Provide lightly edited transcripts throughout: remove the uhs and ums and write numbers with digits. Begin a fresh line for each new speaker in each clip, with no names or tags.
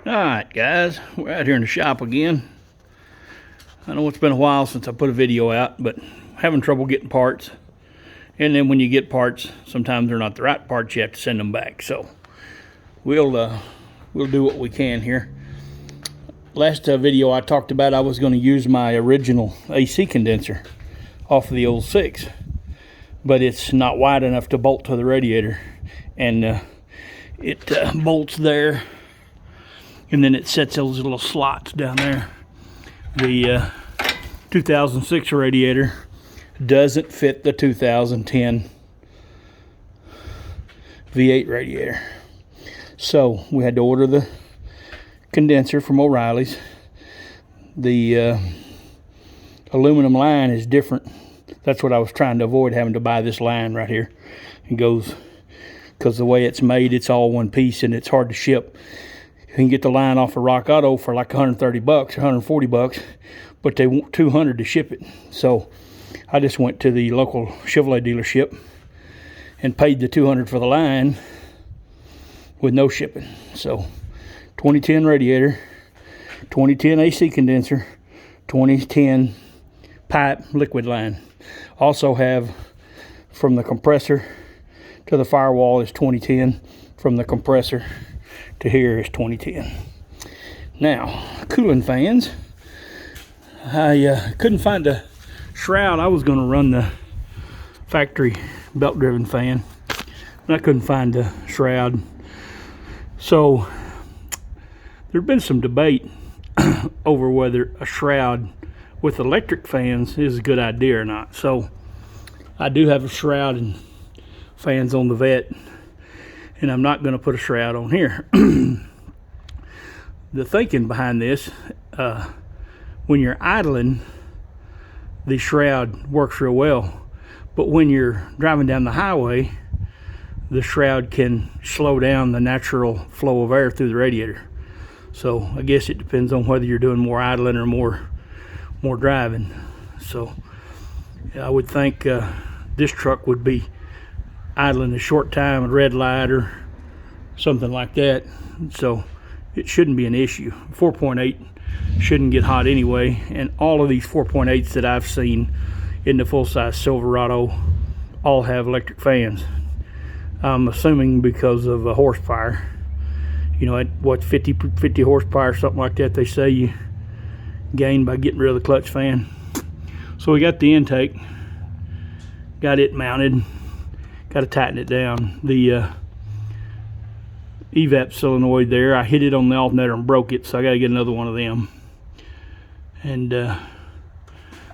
Alright guys, we're out here in the shop again. I know it's been a while since I put a video out, but having trouble getting parts. And then when you get parts, sometimes they're not the right parts, you have to send them back. So we'll do what we can here. Last video I talked about I was going to use my original AC condenser off of the 06, but it's not wide enough to bolt to the radiator, and it bolts there, and then it sets those little slots down there. The 2006 radiator doesn't fit the 2010 V8 radiator, so we had to order the condenser from O'Reilly's. The aluminum line is different. That's what I was trying to avoid, having to buy this line right here. It goes, because the way it's made, it's all one piece and it's hard to ship. You can get the line off of Rock Auto for like 130 bucks, 140 bucks, but they want 200 to ship it. So I just went to the local Chevrolet dealership and paid the 200 for the line with no shipping. So 2010 radiator, 2010 AC condenser, 2010 pipe liquid line. Also have from the compressor to the firewall is 2010, from the compressor to here is 2010. Now, cooling fans. I couldn't find a shroud. I was going to run the factory belt driven fan, and I couldn't find a shroud. So there's been some debate over whether a shroud with electric fans is a good idea or not. So I do have a shroud and fans on the Vet, and I'm not going to put a shroud on here. The thinking behind this, when you're idling, the shroud works real well, but when you're driving down the highway, the shroud can slow down the natural flow of air through the radiator. So I guess it depends on whether you're doing more idling or more driving. So I would think this truck would be idling a short time, a red light or something like that, so it shouldn't be an issue. 4.8 shouldn't get hot anyway, and all of these 4.8s that I've seen in the full-size Silverado all have electric fans. I'm assuming because of horsepower. You know, at what, 50 horsepower, something like that, they say you gain by getting rid of the clutch fan. So we got the intake, got it mounted, got to tighten it down. The evap solenoid there, I hit it on the alternator and broke it, so I got to get another one of them. And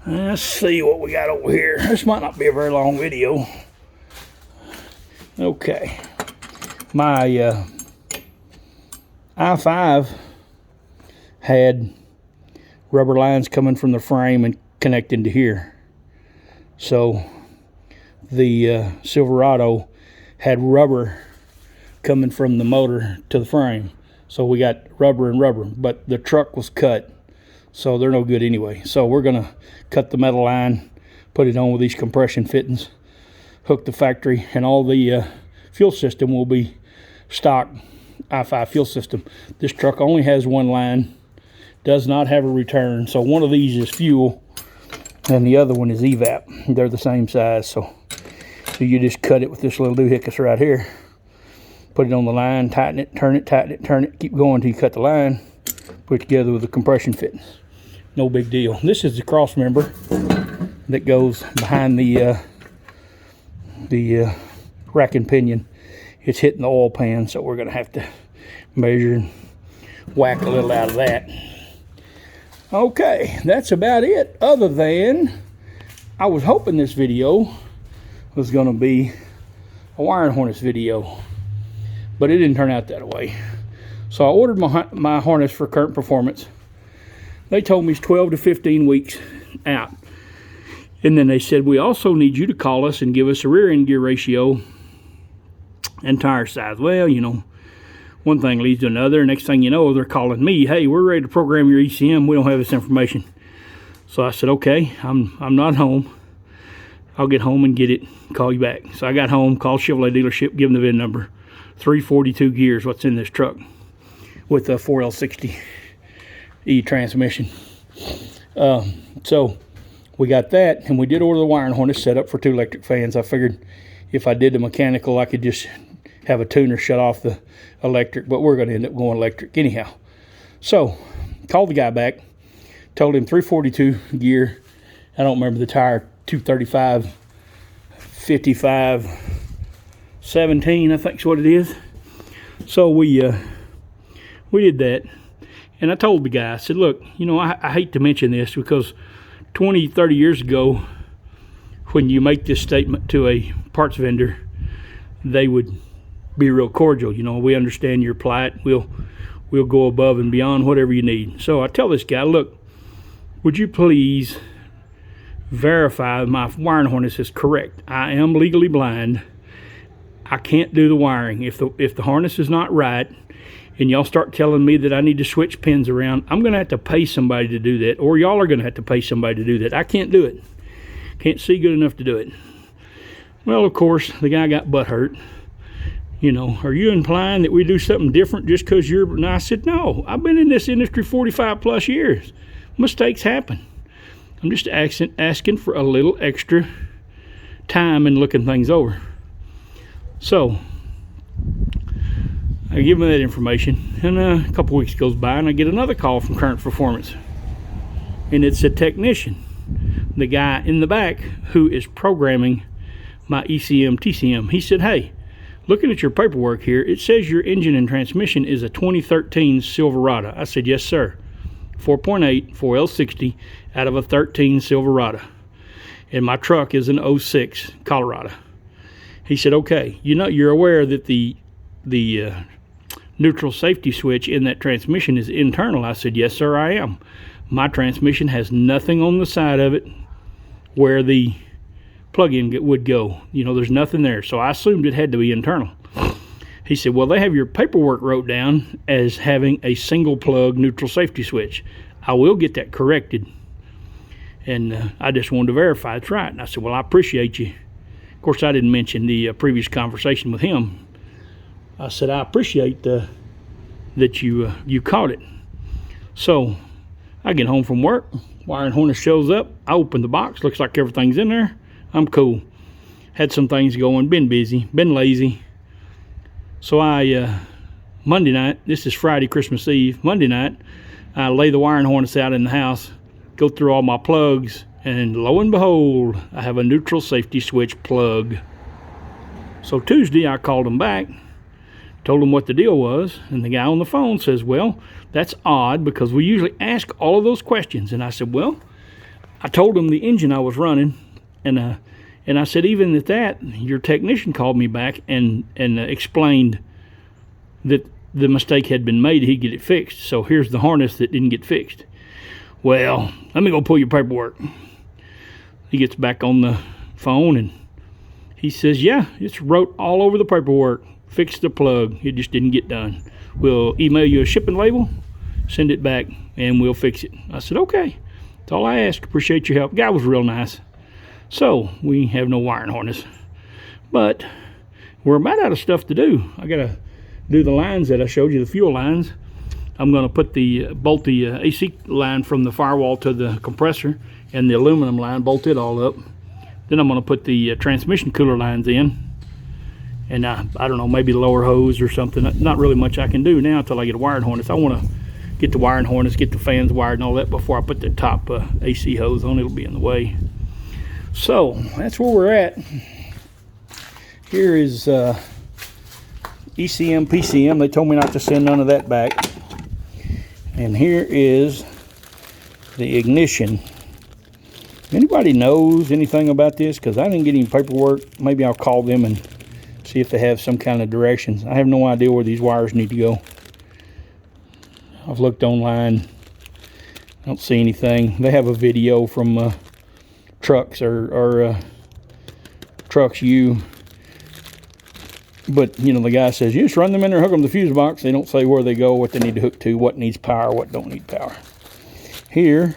let's see what we got over here. This might not be a very long video. Okay, my i5 had rubber lines coming from the frame and connecting to here. So the Silverado had rubber coming from the motor to the frame. So we got rubber and rubber, but the truck was cut, so they're no good anyway. So we're gonna cut the metal line, put it on with these compression fittings, hook the factory, and all the fuel system will be stock i5 fuel system. This truck only has one line, does not have a return, so one of these is fuel and the other one is evap. They're the same size, so you just cut it with this little doohickey right here, put it on the line, tighten it, turn it, tighten it, turn it, keep going until you cut the line, put it together with the compression fittings. No big deal. This is the cross member that goes behind the rack and pinion. It's hitting the oil pan, so we're going to have to measure and whack a little out of that. Okay, that's about it, other than I was hoping this video was going to be a wiring harness video, but it didn't turn out that way. So I ordered my harness for Current Performance. They told me it's 12 to 15 weeks out. And then they said, we also need you to call us and give us a rear end gear ratio and tire size. Well, you know, one thing leads to another. Next thing you know, they're calling me, hey, we're ready to program your ECM. We don't have this information. So I said, okay, I'm not home. I'll get home and get it, call you back. So I got home, called Chevrolet dealership, give them the VIN number. 342 gears, what's in this truck. with a 4L60E transmission. So we got that, and we did order the wiring harness set up for 2 electric fans. I figured if I did the mechanical, I could just have a tuner shut off the electric, but we're going to end up going electric anyhow. So called the guy back, told him 342 gear. I don't remember the tire, 235, 55, 17, I think is what it is. So we did that, and I told the guy, I said, look, you know, I hate to mention this because 20, 30 years ago, when you make this statement to a parts vendor, they would be real cordial. You know, we understand your plight. We'll go above and beyond whatever you need. So I tell this guy, look, would you please verify my wiring harness is correct? I am legally blind. I can't do the wiring. If the harness is not right, and y'all start telling me that I need to switch pins around, I'm going to have to pay somebody to do that, or y'all are going to have to pay somebody to do that. I can't do it. Can't see good enough to do it. Well, of course, the guy got butthurt. You know, are you implying that we do something different just because you're... And I said, no, I've been in this industry 45 plus years. Mistakes happen. I'm just asking for a little extra time and looking things over. So I give him that information, and a couple weeks goes by, and I get another call from Current Performance, and it's a technician, the guy in the back who is programming my ECM TCM. He said, hey, looking at your paperwork here, it says your engine and transmission is a 2013 Silverado. I said, yes, sir. 4.8 4L60 out of a 13 Silverado, and my truck is an 06 Colorado. He said, okay, you know, you're aware that the neutral safety switch in that transmission is internal. I said, yes, sir, I am. My transmission has nothing on the side of it where the plug-in would go. You know, there's nothing there. So I assumed it had to be internal. He said, well, they have your paperwork wrote down as having a single plug neutral safety switch. I will get that corrected. And I just wanted to verify it's right. And I said, well, I appreciate you. Of course, I didn't mention the previous conversation with him. I said, I appreciate that you caught it. So I get home from work. Wiring harness shows up. I open the box. Looks like everything's in there. I'm cool. Had some things going. Been busy. Been lazy. So Monday night, this is Friday, Christmas Eve. Monday night, I lay the wiring harness out in the house, go through all my plugs, and lo and behold, I have a neutral safety switch plug. So Tuesday, I called them back, told them what the deal was, and the guy on the phone says, well, that's odd because we usually ask all of those questions. And I said, well, I told him the engine I was running, and I said, even at that, your technician called me back and explained that the mistake had been made, he'd get it fixed. So here's the harness that didn't get fixed. Well, let me go pull your paperwork. He gets back on the phone and he says, yeah, it's wrote all over the paperwork. Fix the plug. It just didn't get done. We'll email you a shipping label, send it back, and we'll fix it. I said, okay. That's all I asked. Appreciate your help. Guy was real nice. So we have no wiring harness. But we're about out of stuff to do. I got to do the lines that I showed you, the fuel lines. I'm going to put bolt the AC line from the firewall to the compressor and the aluminum line, bolt it all up. Then I'm going to put the transmission cooler lines in. And I don't know, maybe lower hose or something. Not really much I can do now until I get a wiring harness. I want to get the wiring harness, get the fans wired and all that before I put the top AC hose on. It'll be in the way. So that's where we're at. Here is ECM, PCM. They told me not to send none of that back. And here is the ignition. Anybody knows anything about this? Because I didn't get any paperwork. Maybe I'll call them and see if they have some kind of directions. I have no idea where these wires need to go. I've looked online. I don't see anything. They have a video from Trucks or Trucks U. But, you know, the guy says, you just run them in there, hook them to the fuse box. They don't say where they go, what they need to hook to, what needs power, what don't need power. Here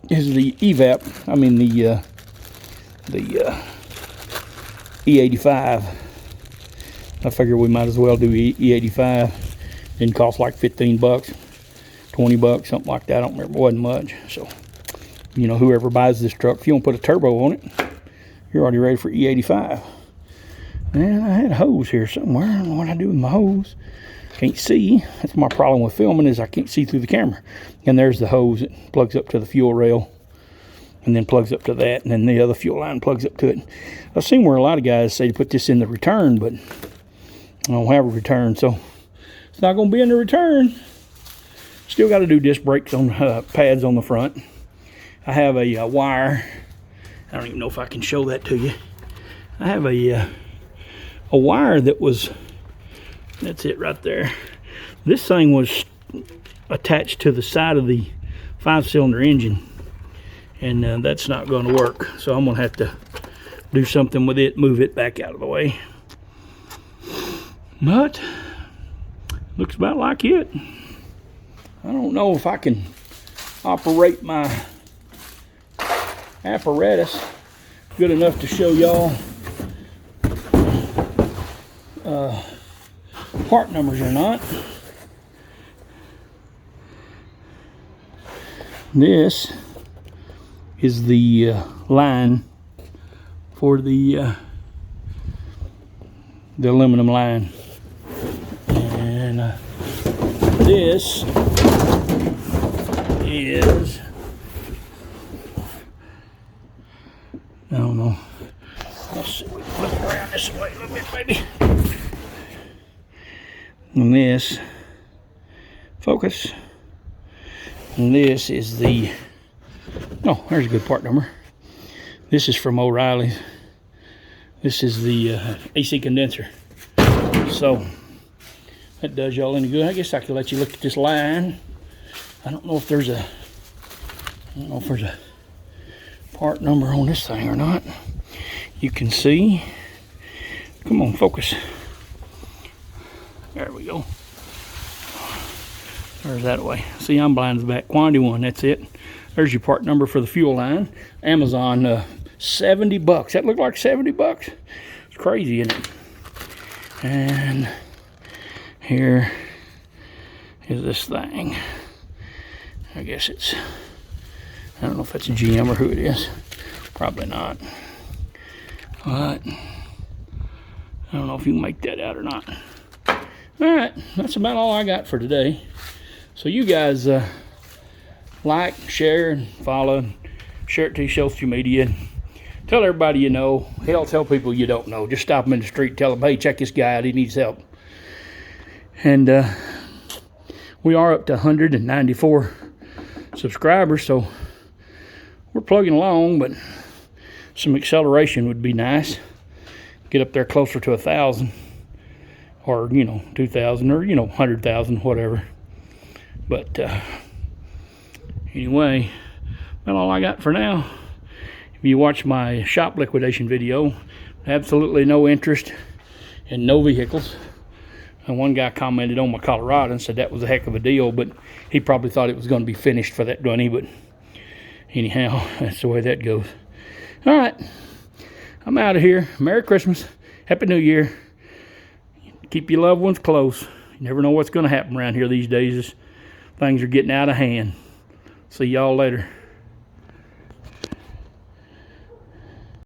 is the EVAP. I mean the E85. I figure we might as well do E85. Didn't cost like 15 bucks, 20 bucks, something like that. I don't remember. It wasn't much. So, you know, whoever buys this truck, if you don't put a turbo on it, you're already ready for E85. And I had a hose here somewhere. I don't know what I do with my hose. Can't see. That's my problem with filming, is I can't see through the camera. And there's the hose that plugs up to the fuel rail, and then plugs up to that, and then the other fuel line plugs up to it. I've seen where a lot of guys say to put this in the return, but I don't have a return, so it's not going to be in the return. Still got to do disc brakes on pads on the front. I have a wire. I don't even know if I can show that to you. I have a wire that was, that's it right there. This thing was attached to the side of the 5-cylinder engine, and that's not going to work. So I'm going to have to do something with it, move it back out of the way. But looks about like it. I don't know if I can operate my apparatus good enough to show y'all part numbers or not. This is the line for the aluminum line, and this is, I don't know, let's see, we can flip it around this way a little bit, maybe. And this, focus, and this is the, oh, there's a good part number. This is from O'Reilly's. This is the AC condenser. So that does y'all any good. I guess I could let you look at this line. I don't know if there's a part number on this thing or not. You can see. Come on, focus. There we go. There's that way. See, I'm blind to the back. Quantity 1, that's it. There's your part number for the fuel line. Amazon, 70 bucks. That looked like 70 bucks. It's crazy, isn't it? And here is this thing. I guess it's, I don't know if that's a GM or who it is. Probably not. But I don't know if you can make that out or not. All right, that's about all I got for today. So you guys like, share, and follow, share it to your social media. Tell everybody you know. Hell, tell people you don't know. Just stop them in the street and tell them, hey, check this guy out. He needs help. And we are up to 194 subscribers, so we're plugging along, but some acceleration would be nice. Get up there closer to 1,000, or, you know, 2,000, or, you know, 100,000, whatever. But anyway, that's all I got for now. If you watch my shop liquidation video, absolutely no interest in no vehicles. And one guy commented on my Colorado and said that was a heck of a deal, but he probably thought it was going to be finished for that money. But anyhow, that's the way that goes. All right, I'm out of here. Merry Christmas. Happy New Year. Keep your loved ones close. You never know what's going to happen around here these days. Things are getting out of hand. See y'all later.